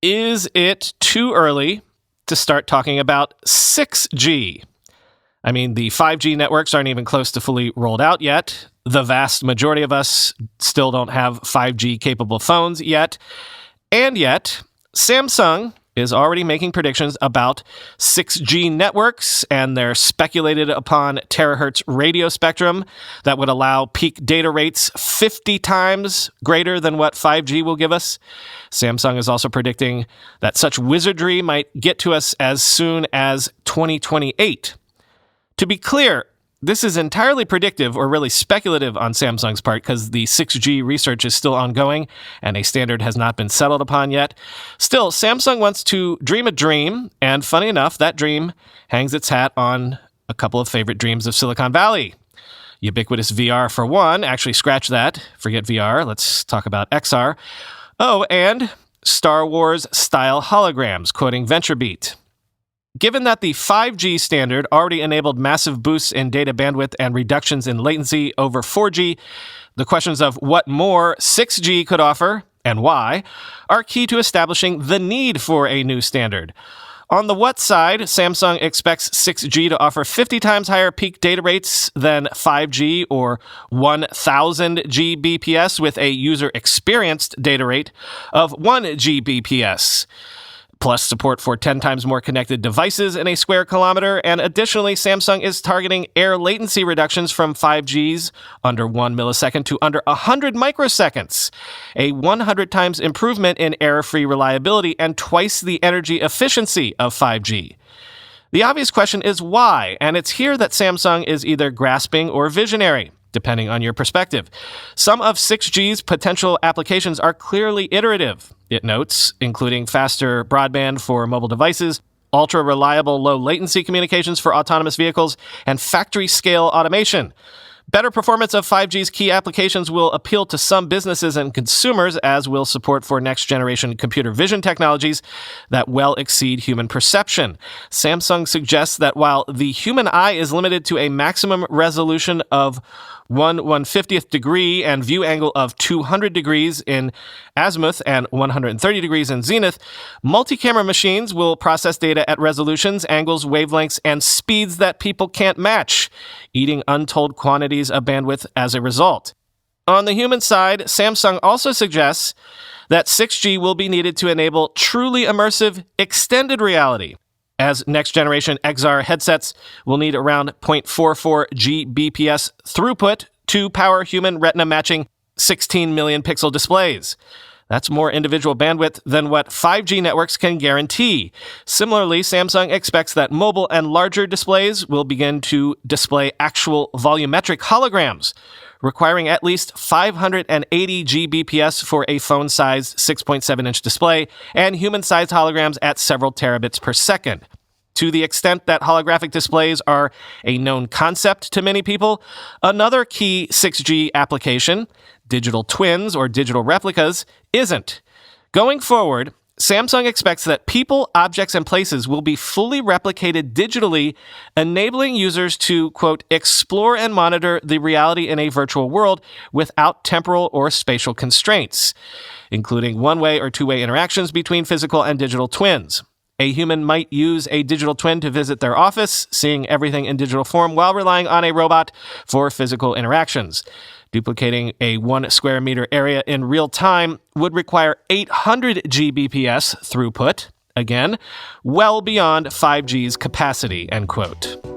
Is it too early to start talking about 6G? I mean, the 5G networks aren't even close to fully rolled out yet. The vast majority of us still don't have 5G-capable phones yet. And yet, Samsung is already making predictions about 6G networks and their speculated upon terahertz radio spectrum that would allow peak data rates 50 times greater than what 5G will give us. Samsung is also predicting that such wizardry might get to us as soon as 2028. To be clear, this is entirely predictive or really speculative on Samsung's part because the 6G research is still ongoing and a standard has not been settled upon yet. Still, Samsung wants to dream a dream, and funny enough, that dream hangs its hat on a couple of favorite dreams of Silicon Valley. Ubiquitous VR for one, actually scratch that, forget VR, let's talk about XR. Oh, and Star Wars-style holograms, quoting VentureBeat. Given that the 5G standard already enabled massive boosts in data bandwidth and reductions in latency over 4G, the questions of what more 6G could offer and why are key to establishing the need for a new standard. On the what side, Samsung expects 6G to offer 50 times higher peak data rates than 5G or 1000 Gbps with a user-experienced data rate of 1 Gbps. Plus support for 10 times more connected devices in a square kilometer, and additionally, Samsung is targeting air latency reductions from 5G's under 1 millisecond to under 100 microseconds, a 100 times improvement in error-free reliability and twice the energy efficiency of 5G. The obvious question is why, and it's here that Samsung is either grasping or visionary, depending on your perspective. Some of 6G's potential applications are clearly iterative, it notes, including faster broadband for mobile devices, ultra-reliable low-latency communications for autonomous vehicles, and factory-scale automation. Better performance of 5G's key applications will appeal to some businesses and consumers, as will support for next-generation computer vision technologies that well exceed human perception. Samsung suggests that while the human eye is limited to a maximum resolution of 1/150th degree and view angle of 200 degrees in azimuth and 130 degrees in zenith, multi-camera machines will process data at resolutions, angles, wavelengths, and speeds that people can't match, eating untold quantities of bandwidth as a result. On the human side, Samsung also suggests that 6G will be needed to enable truly immersive extended reality, as next-generation XR headsets will need around 0.44 Gbps throughput to power human retina-matching 16 million pixel displays. That's more individual bandwidth than what 5G networks can guarantee. Similarly, Samsung expects that mobile and larger displays will begin to display actual volumetric holograms, requiring at least 580 Gbps for a phone-sized 6.7-inch display, and human-sized holograms at several terabits per second. To the extent that holographic displays are a known concept to many people, another key 6G application, digital twins or digital replicas, isn't. Going forward, Samsung expects that people, objects, and places will be fully replicated digitally, enabling users to, quote, explore and monitor the reality in a virtual world without temporal or spatial constraints, including one-way or two-way interactions between physical and digital twins. A human might use a digital twin to visit their office, seeing everything in digital form while relying on a robot for physical interactions. Duplicating a 1 square meter area in real time would require 800 Gbps throughput, again, well beyond 5G's capacity, end quote.